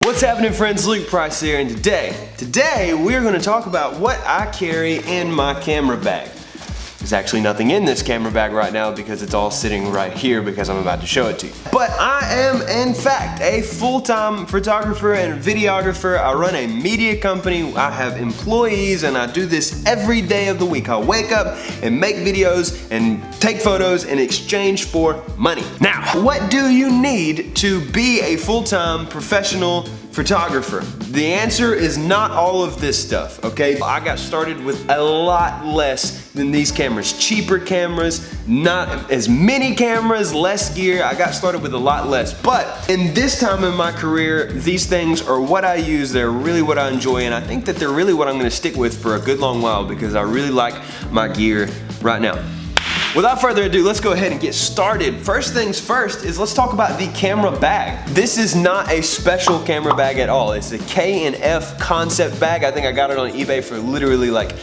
What's happening, friends? Luke Price here, and today we're going to talk about what I carry in my camera bag. There's actually nothing in this camera bag right now because it's all sitting right here because I'm about to show it to you. But I am, in fact, a full-time photographer and videographer. I run a media company. I have employees, and I do this every day of the week. I wake up and make videos and take photos in exchange for money. Now, what do you need to be a full-time professional photographer? The answer is not all of this stuff, okay? I got started with a lot less than these cameras. Cheaper cameras, not as many cameras, less gear. I got started with a lot less. But in this time in my career, these things are what I use. They're really what I enjoy, and I think that they're really what I'm gonna stick with for a good long while because I really like my gear right now. Without further ado, let's go ahead and get started. First things first is let's talk about the camera bag. This is not a special camera bag at all. It's a K&F concept bag. I think I got it on eBay for literally like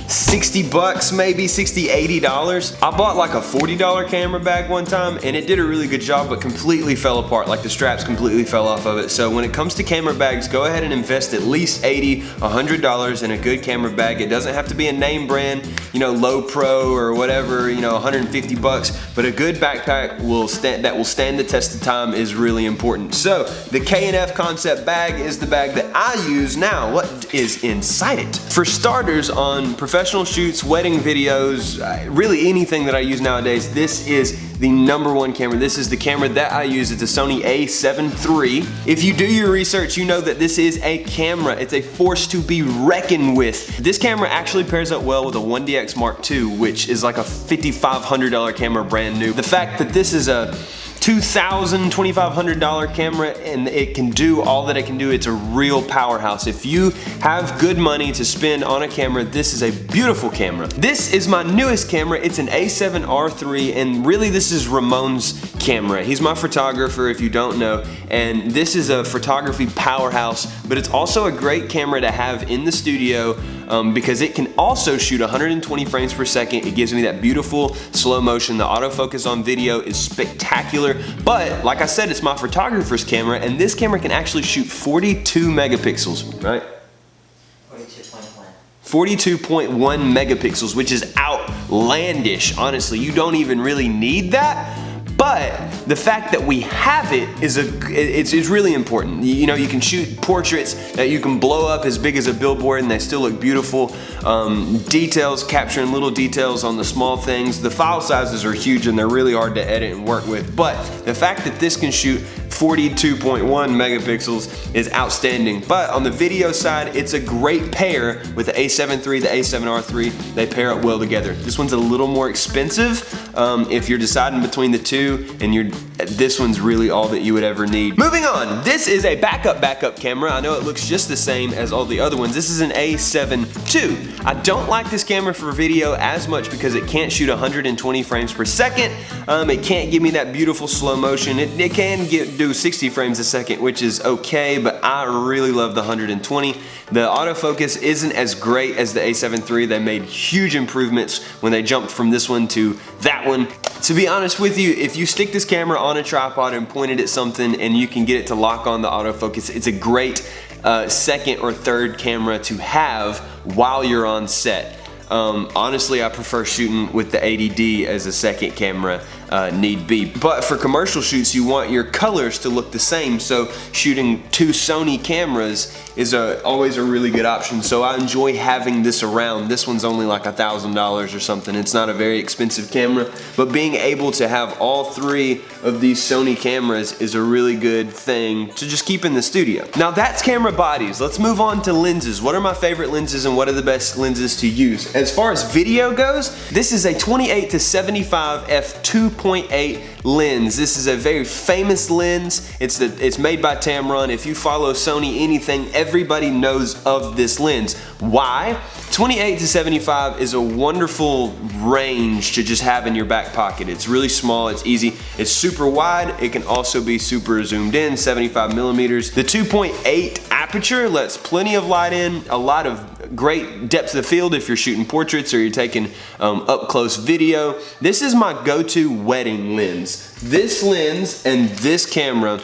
60 bucks, maybe $60, $80. I bought like a $40 camera bag one time and it did a really good job, but completely fell apart. Like the straps completely fell off of it. So when it comes to camera bags, go ahead and invest at least $80, $100 in a good camera bag. It doesn't have to be a name brand, you know, Low Pro or whatever, you know, 150 bucks, but a good backpack that will stand the test of time is really important. So the K&F concept bag is the bag that I use now. What is inside it? For starters, on professional shoots, wedding videos, really anything that I use nowadays, this is the #1 camera. This is the camera that I use. It's a Sony a7 III. If you do your research, you know that this is a camera. It's a force to be reckoned with. This camera actually pairs up well with a 1DX Mark II, which is like a $5,500 camera brand new. The fact that this is a $2,000, $2,500 camera and it can do all that it can do, it's a real powerhouse. If you have good money to spend on a camera, this is a beautiful camera. This is my newest camera. It's an a7R III, and really this is Ramon's camera. He's my photographer, if you don't know, and this is a photography powerhouse, but it's also a great camera to have in the studio because it can also shoot 120 frames per second. It gives me that beautiful slow motion. The autofocus on video is spectacular. But like I said, it's my photographer's camera, and this camera can actually shoot 42 megapixels, right? 42.1 megapixels, which is outlandish. Honestly, you don't even really need that. But the fact that we have it is it's really important. You know, you can shoot portraits that you can blow up as big as a billboard and they still look beautiful. Details, capturing little details on the small things. The file sizes are huge and they're really hard to edit and work with. But the fact that this can shoot 42.1 megapixels is outstanding. But on the video side, it's a great pair with the a7 III, the a7R III. They pair up well together. This one's a little more expensive if you're deciding between the two, and this one's really all that you would ever need. Moving on, this is a backup camera. I know it looks just the same as all the other ones. This is an a7 II. I don't like this camera for video as much because it can't shoot 120 frames per second. It can't give me that beautiful slow motion. It can do 60 frames a second, which is okay, but I really love the 120. The autofocus isn't as great as the a7 III. They made huge improvements when they jumped from this one to that one. To be honest with you, if you stick this camera on a tripod and point it at something and you can get it to lock on the autofocus, it's a great second or third camera to have while you're on set. Honestly, I prefer shooting with the 80D as a second camera need be. But for commercial shoots, you want your colors to look the same, so shooting two Sony cameras is always a really good option. So I enjoy having this around. This one's only like $1,000 or something. It's not a very expensive camera, but being able to have all three of these Sony cameras is a really good thing to just keep in the studio. Now that's camera bodies. Let's move on to lenses. What are my favorite lenses and what are the best lenses to use? As far as video goes, this is a 28-75 f2.8 lens. This is a very famous lens. It's made by Tamron. If you follow Sony anything, everybody knows of this lens. Why? 28-75 is a wonderful range to just have in your back pocket. It's really small, it's easy, it's super wide, it can also be super zoomed in, 75 millimeters. The 2.8 aperture lets plenty of light in, a lot of great depth of field if you're shooting portraits or you're taking up close video. This is my go-to wedding lens. This lens and this camera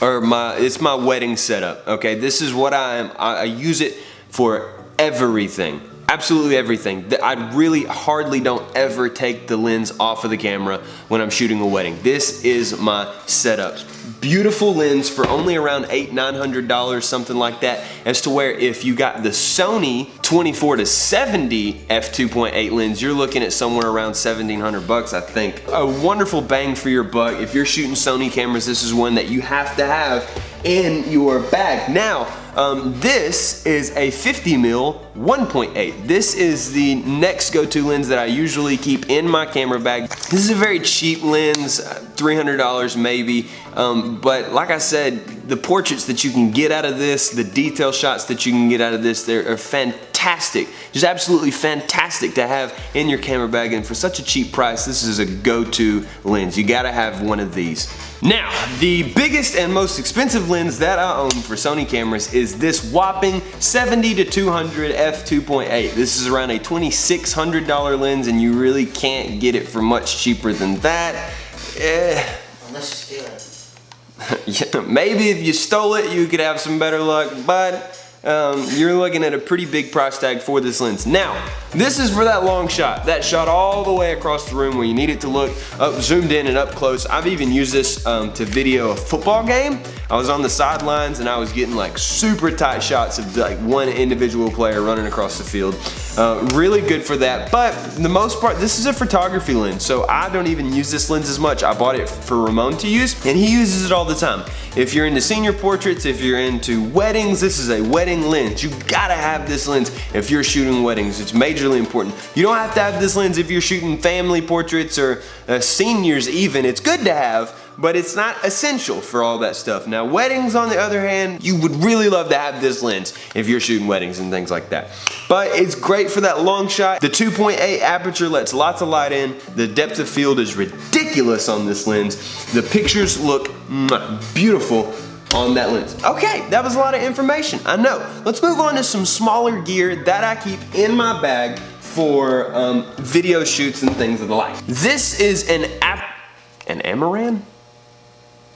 or it's my wedding setup, okay? This is what I use it for everything. Absolutely everything. I really hardly don't ever take the lens off of the camera when I'm shooting a wedding. This is my setup. Beautiful lens for only around $800-900, something like that, as to where if you got the Sony 24-70 f2.8 lens, you're looking at somewhere around $1,700, I think. A wonderful bang for your buck. If you're shooting Sony cameras, this is one that you have to have in your bag. Now, this is a 50mm 1.8. This is the next go-to lens that I usually keep in my camera bag. This is a very cheap lens, $300 maybe, but like I said, the portraits that you can get out of this, the detail shots that you can get out of this, they're fantastic. Just absolutely fantastic to have in your camera bag, and for such a cheap price, this is a go-to lens. You gotta have one of these. Now, the biggest and most expensive lens that I own for Sony cameras is this whopping 70-200 f2.8. This is around a $2,600 lens, and you really can't get it for much cheaper than that. Unless you steal it. Yeah, maybe if you stole it, you could have some better luck, but you're looking at a pretty big price tag for this lens. Now, this is for that long shot, that shot all the way across the room where you need it to look up, zoomed in and up close. I've even used this to video a football game. I was on the sidelines and I was getting like super tight shots of like one individual player running across the field. Really good for that, but for the most part, this is a photography lens, so I don't even use this lens as much. I bought it for Ramon to use, and he uses it all the time. If you're into senior portraits, if you're into weddings, this is a wedding lens. You gotta have this lens if you're shooting weddings. It's majorly important. You don't have to have this lens if you're shooting family portraits or seniors even. It's good to have, but it's not essential for all that stuff. Now, weddings, on the other hand, you would really love to have this lens if you're shooting weddings and things like that. But it's great for that long shot. The 2.8 aperture lets lots of light in. The depth of field is ridiculous on this lens. The pictures look beautiful on that lens. Okay, that was a lot of information, I know. Let's move on to some smaller gear that I keep in my bag for video shoots and things of the like. This is an Amaran?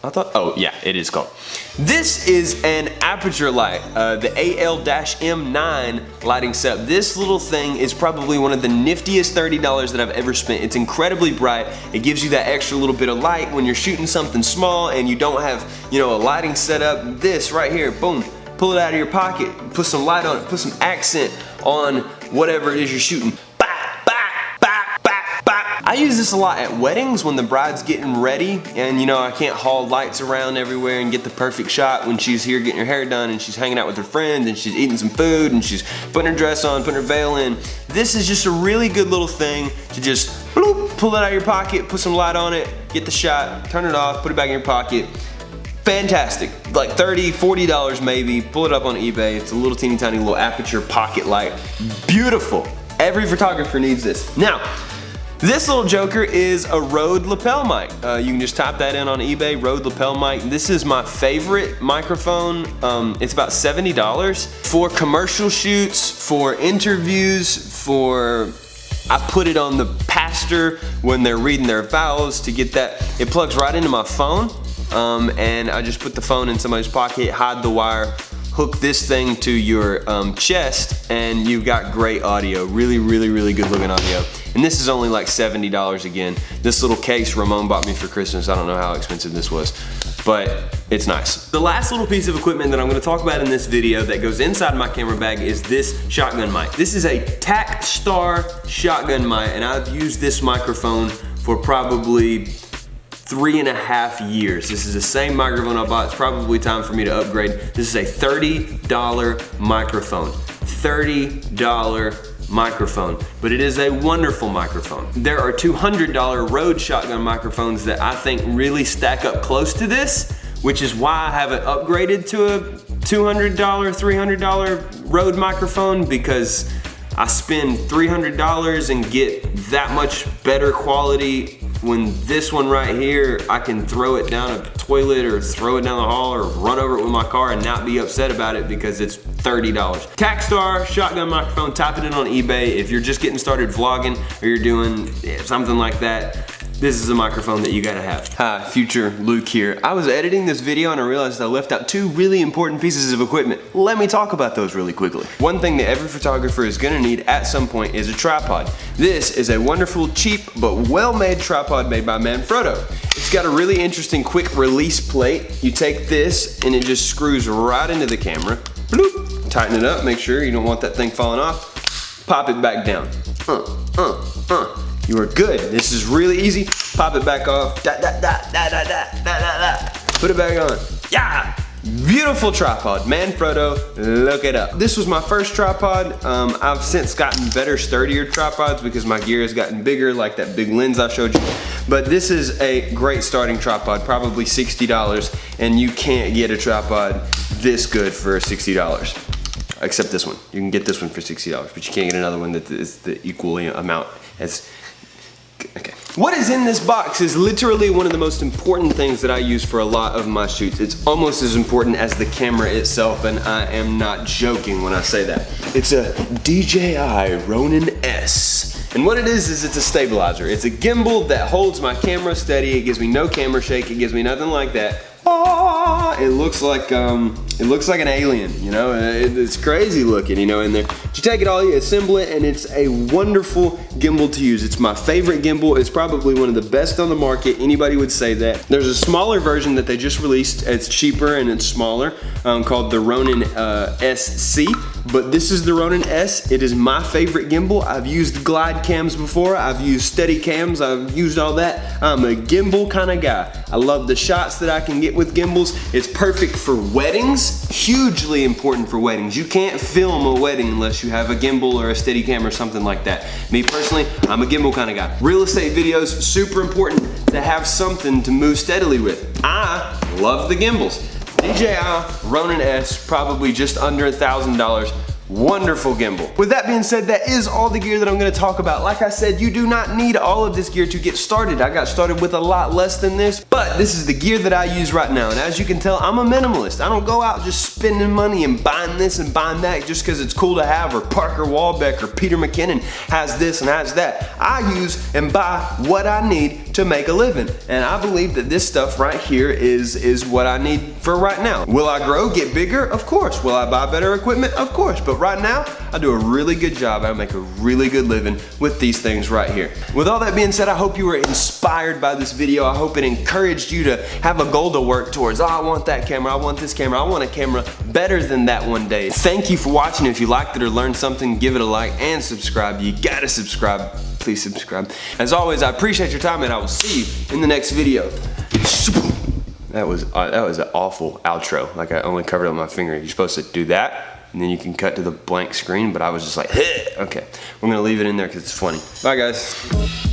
I thought, oh yeah, it is called. This is an aperture light, the AL-M9 lighting setup. This little thing is probably one of the niftiest $30 that I've ever spent. It's incredibly bright. It gives you that extra little bit of light when you're shooting something small and you don't have, you know, a lighting setup. This right here, boom, pull it out of your pocket, put some light on it, put some accent on whatever it is you're shooting. I use this a lot at weddings when the bride's getting ready and, you know, I can't haul lights around everywhere and get the perfect shot when she's here getting her hair done and she's hanging out with her friends and she's eating some food and she's putting her dress on, putting her veil in. This is just a really good little thing to just bloop, pull it out of your pocket, put some light on it, get the shot, turn it off, put it back in your pocket. Fantastic, like $30, $40 maybe, pull it up on eBay. It's a little teeny tiny little aperture pocket light. Beautiful, every photographer needs this. Now, this little joker is a Rode lapel mic. You can just type that in on eBay, Rode lapel mic. This is my favorite microphone. It's about $70. For commercial shoots, for interviews, I put it on the pastor when they're reading their vows to get that. It plugs right into my phone, and I just put the phone in somebody's pocket, hide the wire, hook this thing to your chest, and you've got great audio. Really, really, really good looking audio. And this is only like $70 again. This little case Ramon bought me for Christmas. I don't know how expensive this was, but it's nice. The last little piece of equipment that I'm gonna talk about in this video that goes inside my camera bag is this shotgun mic. This is a Takstar shotgun mic, and I've used this microphone for probably 3.5 years. This is the same microphone I bought. It's probably time for me to upgrade. This is a $30 microphone. $30 microphone, but it is a wonderful microphone. There are $200 Rode shotgun microphones that I think really stack up close to this, which is why I haven't upgraded to a $200, $300 Rode microphone, because I spend $300 and get that much better quality when this one right here, I can throw it down a toilet or throw it down the hall or run over it with my car and not be upset about it because it's $30. Takstar shotgun microphone, type it in on eBay. If you're just getting started vlogging or you're doing something like that, this is a microphone that you gotta have. Hi, future Luke here. I was editing this video and I realized I left out two really important pieces of equipment. Let me talk about those really quickly. One thing that every photographer is gonna need at some point is a tripod. This is a wonderful, cheap, but well-made tripod made by Manfrotto. It's got a really interesting quick release plate. You take this and it just screws right into the camera. Bloop. Tighten it up, make sure you don't want that thing falling off. Pop it back down. You are good. This is really easy. Pop it back off. Put it back on. Yeah! Beautiful tripod, Manfrotto, look it up. This was my first tripod. I've since gotten better, sturdier tripods because my gear has gotten bigger, like that big lens I showed you. But this is a great starting tripod, probably $60, and you can't get a tripod this good for $60. Except this one. You can get this one for $60, but you can't get another one that is the equally amount as. Okay. What is in this box is literally one of the most important things that I use for a lot of my shoots. It's almost as important as the camera itself, and I am not joking when I say that. It's a DJI Ronin S. And what it is it's a stabilizer. It's a gimbal that holds my camera steady. It gives me no camera shake. It gives me nothing like that. It looks like an alien, you know. It's crazy looking, you know, in there. You take it all, you assemble it, and it's a wonderful gimbal to use. It's my favorite gimbal. It's probably one of the best on the market. Anybody would say that. There's a smaller version that they just released. It's cheaper and it's smaller, called the Ronin SC. But this is the Ronin S. It is my favorite gimbal. I've used glide cams before. I've used steady cams. I've used all that. I'm a gimbal kind of guy. I love the shots that I can get with gimbals. It's perfect for weddings. Hugely important for weddings. You can't film a wedding unless you have a gimbal or a steady cam or something like that. Me personally, I'm a gimbal kind of guy. Real estate videos, super important to have something to move steadily with. I love the gimbals. DJI Ronin S, probably just under $1,000. Wonderful gimbal. With that being said, that is all the gear that I'm gonna talk about. Like I said, you do not need all of this gear to get started. I got started with a lot less than this, but this is the gear that I use right now. And as you can tell, I'm a minimalist. I don't go out just spending money and buying this and buying that just because it's cool to have, or Parker Walbeck or Peter McKinnon has this and has that. I use and buy what I need to make a living. And I believe that this stuff right here is what I need for right now. Will I grow, get bigger? Of course. Will I buy better equipment? Of course. But right now, I do a really good job. I make a really good living with these things right here. With all that being said, I hope you were inspired by this video. I hope it encouraged you to have a goal to work towards. Oh, I want that camera. I want this camera. I want a camera better than that one day. Thank you for watching. If you liked it or learned something, give it a like and subscribe. You gotta subscribe. Please subscribe. As always, I appreciate your time and I will see you in the next video. That was an awful outro. Like I only covered it with my finger. You're supposed to do that, and then you can cut to the blank screen, but I was just like, okay. I'm gonna leave it in there because it's funny. Bye guys.